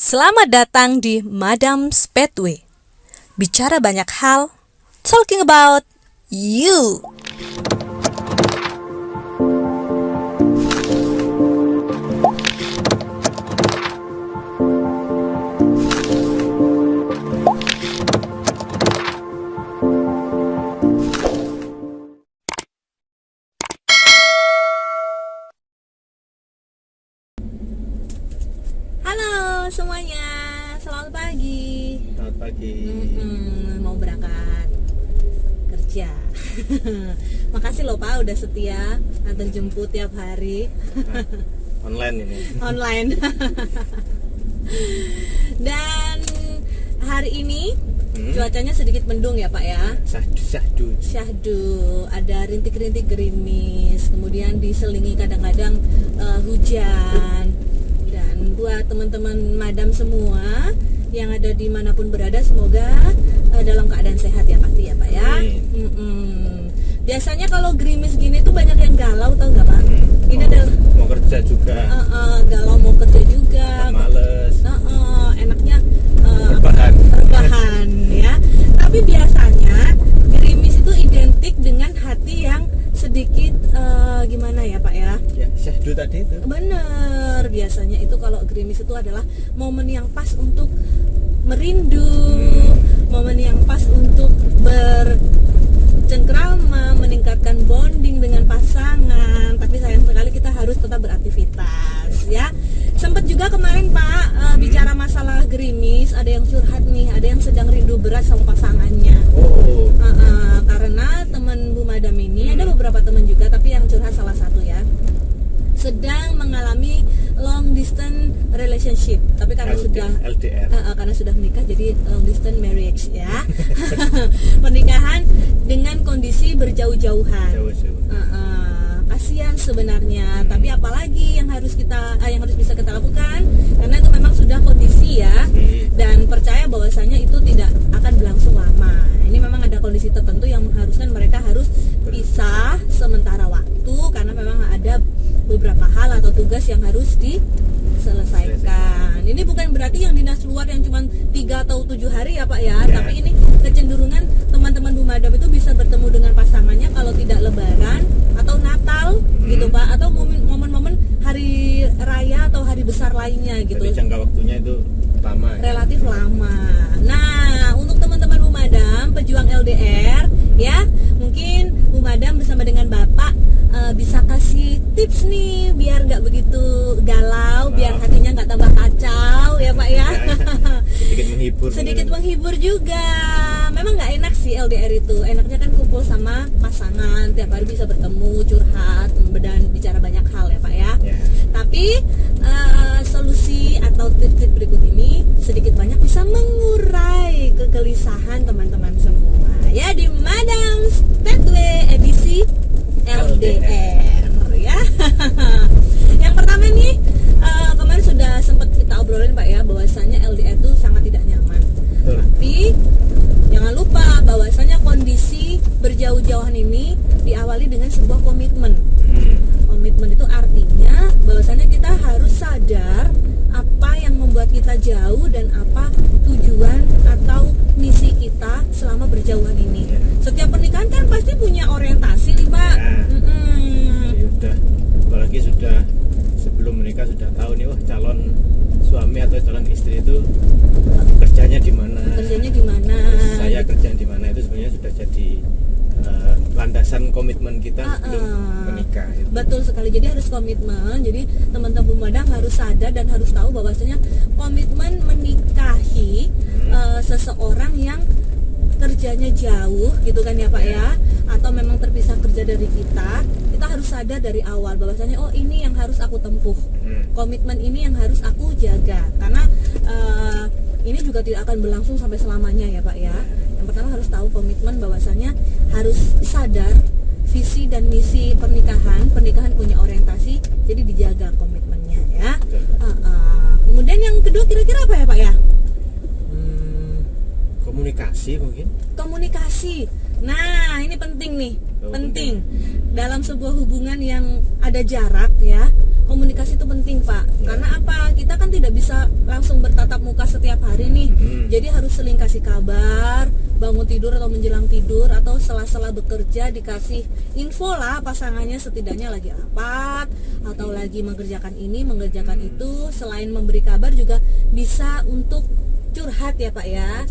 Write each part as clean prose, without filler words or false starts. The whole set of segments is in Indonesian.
Selamat datang di Madam's Pathway. Bicara banyak hal, talking about you. Halo semuanya, selamat pagi. Selamat pagi. Mau berangkat kerja. Makasih loh Pak udah setia antar jemput tiap hari. Online ini. Online. Dan hari ini cuacanya sedikit mendung ya Pak ya. Syahdu, ada rintik-rintik gerimis, kemudian diselingi kadang-kadang hujan. Dan buat teman-teman madam semua yang ada dimanapun berada, semoga dalam keadaan sehat ya pasti ya Pak ya. Biasanya kalau gerimis gini tuh banyak yang galau, tau nggak Pak? Ini adalah mau kerja juga. Galau mau kerja juga. Males. Enaknya Rebahan ya. Tapi biasanya gerimis itu identik dengan hati yang sedikit gimana ya Pak ya? Ya, syahdu tadi itu. Bener, biasanya itu kalau gerimis itu adalah momen yang pas untuk merindu, momen yang pas untuk bercengkrama, meningkatkan bonding dengan pasangan. Tapi sayang sekali kita harus tetap beraktivitas ya. Sempat juga kemarin Pak bicara masalah gerimis, ada yang curhat nih, ada yang sedang rindu berat sama pasangannya. Karena teman Bu Madam ini ada beberapa teman juga, tapi yang curhat salah satu ya, sedang mengalami long distance relationship, tapi karena LDR. Karena sudah menikah jadi long distance marriage ya. Pernikahan dengan kondisi berjauh-jauhan. Kasihan sebenarnya, tapi apalagi yang harus bisa kita lakukan, karena itu memang sudah kondisi ya, dan percaya bahwasanya itu tidak akan berlangsung lama. Ini memang ada kondisi tertentu yang mengharuskan mereka harus pisah sementara waktu, karena memang ada beberapa hal atau tugas yang harus diselesaikan. Ini bukan berarti yang dinas luar yang cuma 3 atau 7 hari ya Pak ya, tapi ini kecenderungan teman-teman Bu Madam itu bisa bertemu dengan pasangannya kalau tidak Lebaran atau Natal gitu Pak, atau momen-momen hari raya atau hari besar lainnya gitu. Jadi jangka waktunya itu lama. Relatif lama. Nah, untuk teman-teman Bu Madam pejuang LDR ya, mungkin Bu Madam bersama dengan Bapak bisa kasih tips nih biar nggak begitu galau, biar hatinya nggak tambah kacau ya Pak ya. Sedikit menghibur juga. Memang nggak enak sih LDR itu, enaknya kan kumpul sama pasangan, tiap hari bisa bertemu, curhat, dan bicara banyak hal ya Pak ya. Tapi solusi atau tips-tips berikut ini sedikit banyak bisa mengurai kegelisahan teman-teman semua ya di Madam's Pathway edisi LDR ya. Yang pertama nih, kemarin sudah sempat kita obrolin Pak ya, bahwasanya LDR itu sangat tidak nyaman. Tapi jangan lupa bahwasanya kondisi berjauh-jauhan ini diawali dengan sebuah komitmen. Komitmen itu artinya bahwasanya kita harus sadar apa yang membuat kita jauh dan apa tujuan atau misi kita selama berjauhan ini. Setiap pernikahan kan pasti punya orientasi nih Pak. Apalagi sudah sebelum menikah sudah tahu nih, calon suami atau calon istri itu kerjanya di mana. Saya kerja di mana, itu sebenarnya sudah jadi landasan komitmen kita sebelum menikah. Betul sekali. Jadi harus komitmen. Jadi teman-teman Bu Madam harus sadar dan harus tahu bahwasanya komitmen menikahi seseorang yang kerjanya jauh gitu kan ya Pak ya, atau memang terpisah kerja dari kita harus sadar dari awal bahwasanya oh ini yang harus aku tempuh, komitmen ini yang harus aku jaga, karena ini juga tidak akan berlangsung sampai selamanya ya Pak ya. Yang pertama harus tahu komitmen, bahwasanya harus sadar visi dan misi pernikahan punya orientasi, jadi dijaga komitmennya ya. Kemudian yang kedua kira-kira apa ya Pak ya? Komunikasi mungkin. Komunikasi. Nah, ini penting nih. Penting. Dalam sebuah hubungan yang ada jarak ya, komunikasi itu penting Pak. Karena apa? Kita kan tidak bisa langsung bertatap muka setiap hari nih. Jadi harus seling kasih kabar, bangun tidur atau menjelang tidur, atau sela-sela bekerja dikasih info lah pasangannya setidaknya lagi rapat atau lagi mengerjakan ini, mengerjakan itu. Selain memberi kabar juga bisa untuk curhat ya Pak ya,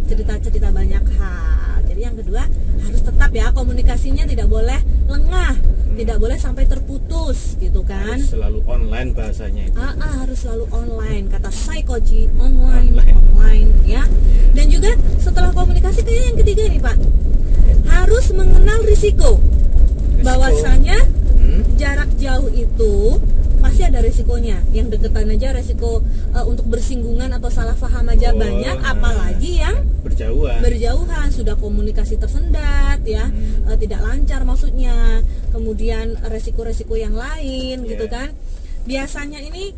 cerita-cerita banyak hal. Jadi yang kedua harus tetap ya komunikasinya tidak boleh lengah, tidak boleh sampai terputus gitu kan. Harus selalu online bahasanya itu. Harus selalu online, kata Psychology online ya. Dan juga setelah komunikasi kayaknya yang ketiga nih Pak, harus mengenal risiko. Bahwasanya jarak jauh itu pasti ada resikonya. Yang deketan aja resiko untuk bersinggungan atau salah paham aja banyak, apalagi yang berjauhan sudah komunikasi tersendat ya, tidak lancar maksudnya. Kemudian resiko-resiko yang lain gitu kan. Biasanya ini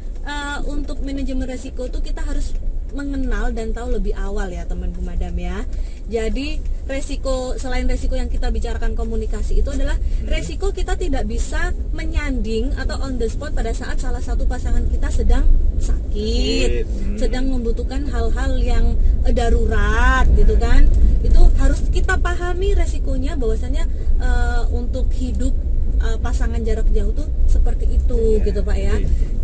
untuk manajemen resiko tuh kita harus mengenal dan tahu lebih awal ya teman pemadam ya. Jadi selain resiko yang kita bicarakan komunikasi itu adalah resiko kita tidak bisa menyanding atau on the spot pada saat salah satu pasangan kita sedang sakit, sedang membutuhkan hal-hal yang darurat gitu kan. Itu harus kita pahami resikonya, bahwasanya untuk hidup pasangan jarak jauh tuh seperti itu gitu Pak ya.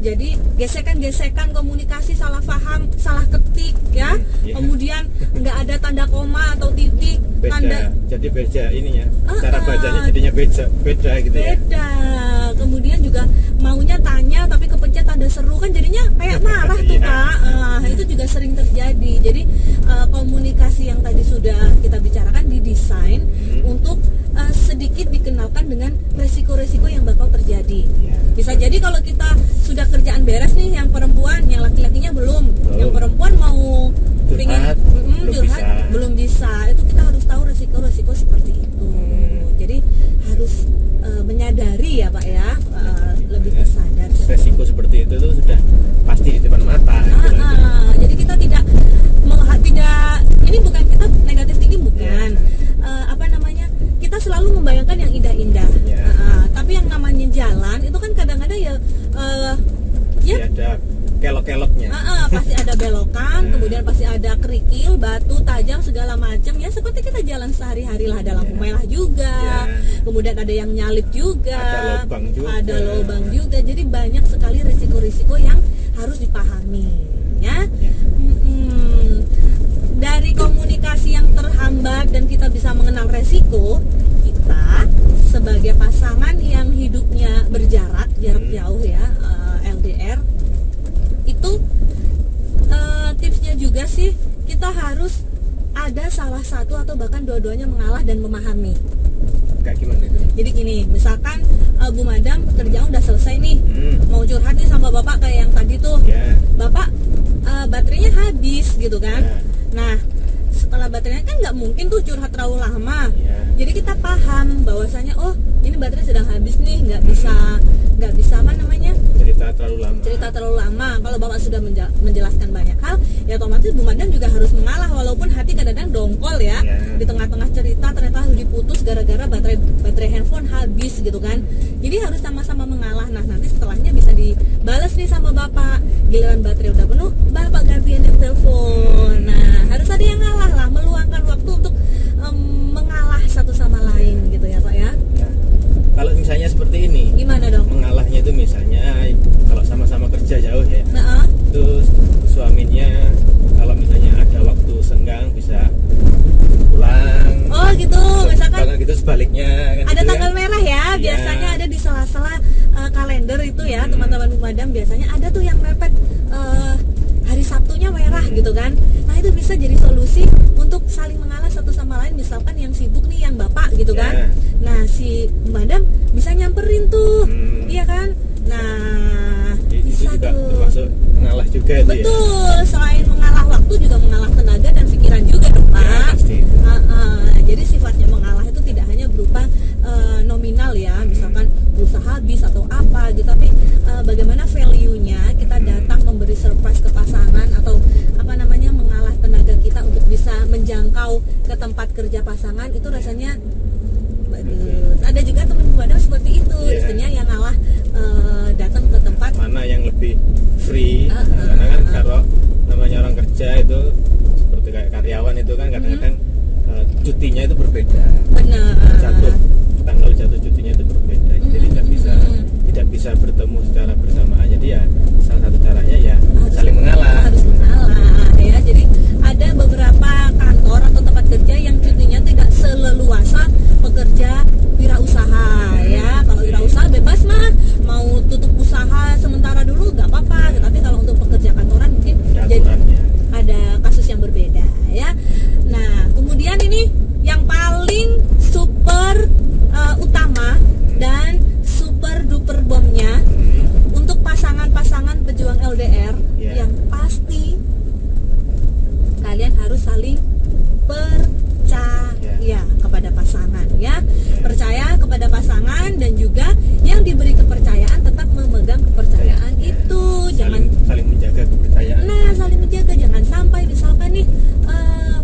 Jadi gesekan-gesekan komunikasi, salah paham, salah ketik ya. Kemudian nggak ada tanda koma atau titik, jadi beda ininya, cara bacanya jadinya beda gitu ya. Kemudian juga maunya tanya tapi kepencet tanda seru kan jadinya kayak marah tuh Pak. Itu juga sering terjadi. Jadi komunikasi yang tadi sudah kita bicarakan didesain untuk sedikit dikenalkan dengan resiko-resiko yang bakal terjadi. Bisa jadi kalau kita sudah kerjaan beres nih, yang perempuan, yang laki-lakinya belum. Yang perempuan mau curhat, belum bisa. Itu kita harus tahu resiko-resiko seperti itu. Jadi harus menyadari ya Pak ya, lebih kesadar. Resiko seperti itu tuh sudah pasti di depan mata. Jadi kita tidak ini bukan kita negatif tinggi bukan. Kita selalu membayangkan yang indah-indah. Tapi yang namanya jalan itu kan kadang-kadang ada kelok-keloknya. Pasti ada belokan, kemudian pasti ada kerikil, batu, tajam, segala macam ya, seperti kita jalan sehari-hari lah. Ada lampu merah juga, kemudian ada yang nyalip juga, ada lubang juga. Jadi banyak sekali risiko-risiko yang harus dipahami ya. Dari komunikasi yang terhambat dan kita bisa mengenal resiko, kita sebagai pasangan yang hidupnya jarak jauh ya, LDR, itu tipsnya juga sih kita harus ada salah satu atau bahkan dua-duanya mengalah dan memahami. Kayak gimana itu? Jadi gini, misalkan Bu Madam kerjaan udah selesai nih, mau curhat nih sama Bapak kayak yang tadi tuh, Bapak baterainya habis gitu kan. Nah, setelah baterainya kan nggak mungkin tuh curhat terlalu lama. Jadi kita paham bahwasanya ini baterai sedang habis nih, nggak bisa cerita terlalu lama. Kalau Bapak sudah menjelaskan banyak hal, ya otomatis Bu Madam juga harus mengalah, walaupun hati kadang-kadang dongkol ya. Di tengah-tengah cerita ternyata harus diputus gara-gara baterai handphone habis gitu kan. Jadi harus sama-sama mengalah. Nah, nanti setelahnya bisa dibalas nih sama Bapak. Giliran baterai udah penuh, Bapak gantian yang telepon. Nah, harus ada yang ngalah lah, meluangkan waktu untuk mengalah satu sama lain gitu ya Pak ya. Kalau misalnya seperti ini, gimana dong? Mengalahnya itu misalnya kalau sama-sama kerja jauh ya, itu suaminya kalau misalnya ada waktu senggang bisa pulang. Oh gitu, misalkan gitu sebaliknya kan ada gitu tanggal kan? merah ya, biasanya ada di sela-sela kalender itu ya, teman-teman pemadam biasanya ada tuh yang mepet hari Sabtunya merah gitu kan. Nah, itu bisa jadi solusi untuk saling mengalah satu sama lain. Misalkan yang sibuk nih yang Bapak gitu kan. Nah, si Madam bisa nyamperin tuh. Iya kan? Nah, bisa juga tuh termasuk mengalah juga itu. Betul, selain mengalah waktu juga mengalah tenaga dan pikiran juga dong Pak. Jadi sifatnya mengalah itu tidak hanya berupa nominal ya, misalkan pulsa habis atau apa gitu, tapi bagaimana value-nya kita datang memberi surprise ke pasangan atau mengalah tenaga kita untuk bisa menjangkau ke tempat kerja pasangan, itu rasanya bagus. Ada juga teman pemadam seperti itu, istrinya yang ngalah datang ke tempat lebih free. Karena kan kalau namanya orang kerja itu seperti kayak karyawan itu kan kadang-kadang cutinya itu berbeda. Benar. Tanggal jatuh cutinya itu berbeda. Jadi tidak bisa bertemu secara bersamaan. Jadi ya salah satu caranya ya saling mengalah. Harus mengalah ya. Jadi ada beberapa kantor atau tempat kerja yang cutinya tidak seleluasa pekerja wirausaha ya. Kalau wirausaha bebas mah, mau tutup usaha sementara dulu nggak apa-apa. Tetapi kalau untuk pekerja kantoran mungkin jadi ada kasus yang berbeda ya. Nah, kemudian ini yang paling super utama dan super duper bomnya untuk pasangan-pasangan pejuang LDR yang pasti kalian harus saling percaya kepada pasangan ya. Percaya kepada pasangan dan juga yang diberi kepercayaan tetap memegang kepercayaan itu. Jangan saling menjaga kepercayaan. Nah, saling menjaga, jangan sampai misalkan nih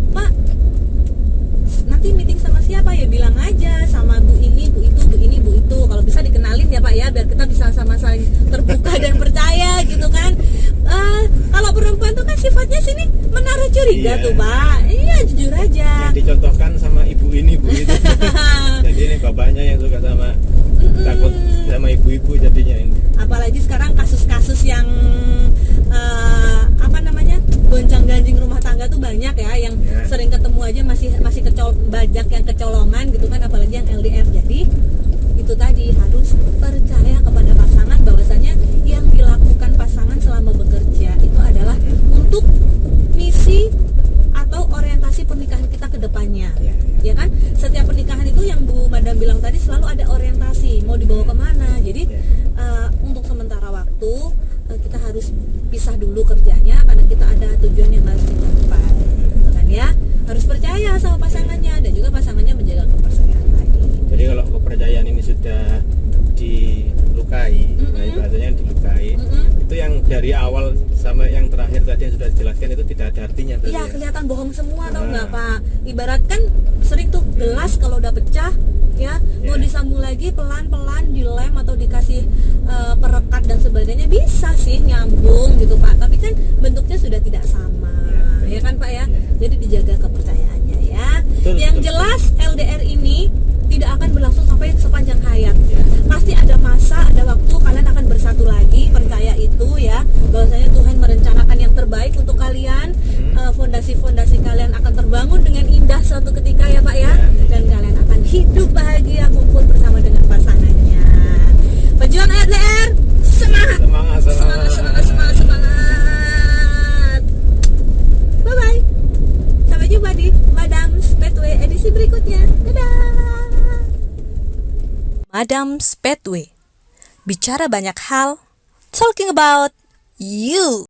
Pak nanti meeting sama siapa ya, bilang aja sama bu ini, bu itu, bu ini, bu itu. Kalau bisa dikenalin ya Pak ya, biar kita bisa sama saling terbuka dan percaya gitu kan. Kalau perempuan tuh kan sifatnya sini menaruh curiga tuh Pak. Iya, jujur aja. Yang dicontohkan sama ibu ini, bu itu. Jadi ini bapaknya yang suka sama takut sama ibu-ibu jadinya ini. Apalagi sekarang kasus-kasus yang goncang-ganjing rumah tangga tuh banyak ya, yang sering ketemu aja masih banyak yang kecolongan gitu kan, apalagi yang LDR. Jadi itu tadi harus percaya kepada pasangan bahwasanya yang dilakukan pasangan selama bekerja itu adalah untuk misi atau orientasi pernikahan kita ke depannya. Ya kan? Setiap pernikahan itu yang Bu Madam bilang tadi selalu ada orientasi, mau dibawa kemana. Jadi untuk sementara waktu kita harus pisah dulu kerjanya karena kita ada tujuan yang harus kita capai, gitu kan ya. Harus percaya sama pasangannya dan juga pasangannya menjaga kepercayaan tadi. Jadi kalau kepercayaan ini sudah dilukai, nah itu artinya dilukai, itu yang dari awal sama yang terakhir tadi yang sudah dijelaskan itu tidak ada artinya. Iya, kelihatan bohong semua, tau nggak Pak? Ibarat kan sering tuh gelas kalau udah pecah ya, mau disambung lagi pelan-pelan dilem atau dikasih perekat dan sebagainya bisa sih nyambung gitu Pak, tapi kan bentuknya sudah tidak sama ya kan Pak ya. Jadi dijaga kepercayaannya ya. Yang jelas LDR ini tidak akan berlangsung sampai sepanjang hayat. Pasti ada masa, ada waktu kalian akan bersatu lagi. Percaya itu ya, bahwasanya Tuhan merencanakan yang terbaik untuk kalian. Fondasi-fondasi kalian akan terbangun dengan indah suatu ketika ya Pak ya. Dan kalian akan hidup bahagia kumpul bersama dengan pasangannya. Pejuang LDR, semangat! Semangat! Bye-bye. Sampai jumpa di Madam's Pathway edisi berikutnya. Dadah! Madam's Pathway. Bicara banyak hal, talking about you.